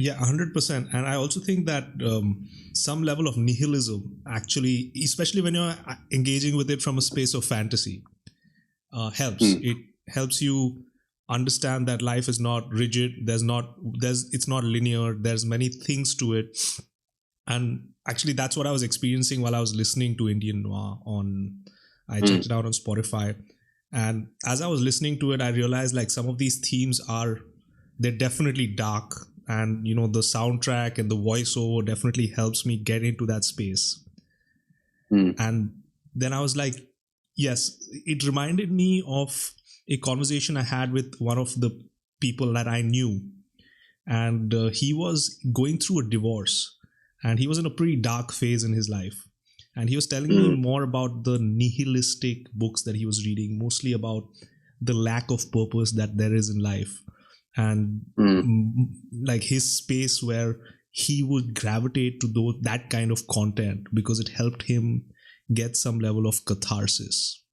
Yeah, 100%. And I also think that some level of nihilism, actually, especially when you're engaging with it from a space of fantasy, helps. It helps you understand that life is not rigid. It's not linear. There's many things to it. And actually, that's what I was experiencing while I was listening to Indian Noir I checked it out on Spotify. And as I was listening to it, I realized like some of these themes they're definitely dark. And, the soundtrack and the voiceover definitely helps me get into that space. And then I was like, yes, it reminded me of a conversation I had with one of the people that I knew. And he was going through a divorce. And he was in a pretty dark phase in his life. And he was telling me more about the nihilistic books that he was reading, mostly about the lack of purpose that there is in life. And like his space where he would gravitate to that kind of content because it helped him get some level of catharsis.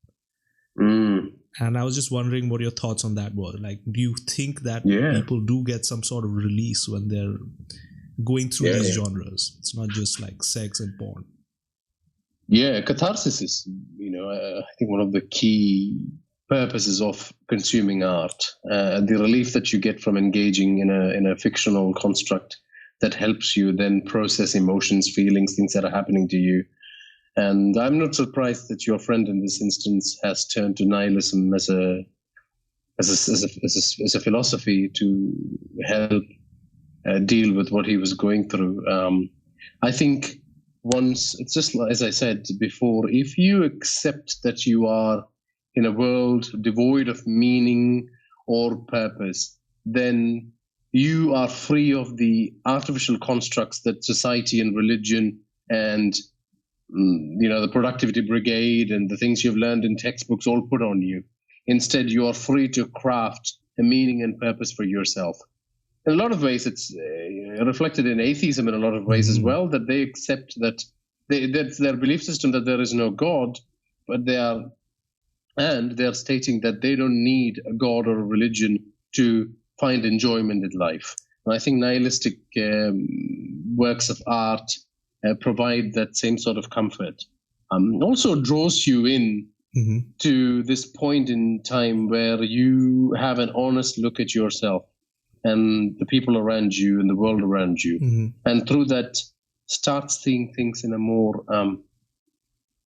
And I was just wondering what your thoughts on that were. Like, do you think that people do get some sort of release when they're going through these genres? It's not just like sex and porn. Yeah, catharsis is, I think one of the key purposes of consuming art. The relief that you get from engaging in a fictional construct that helps you then process emotions, feelings, things that are happening to you. And I'm not surprised that your friend in this instance has turned to nihilism as a philosophy to help deal with what he was going through. I think it's just as I said before, if you accept that you are in a world devoid of meaning or purpose, then you are free of the artificial constructs that society and religion and the productivity brigade and the things you've learned in textbooks all put on you. Instead, you are free to craft a meaning and purpose for yourself. In a lot of ways, it's reflected in atheism in a lot of ways as well, that they accept that that's their belief system that there is no God, but they're stating that they don't need a God or a religion to find enjoyment in life. And I think nihilistic works of art provide that same sort of comfort. Also draws you in to this point in time where you have an honest look at yourself and the people around you and the world around you. And through that, start seeing things in a more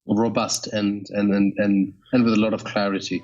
robust and with a lot of clarity.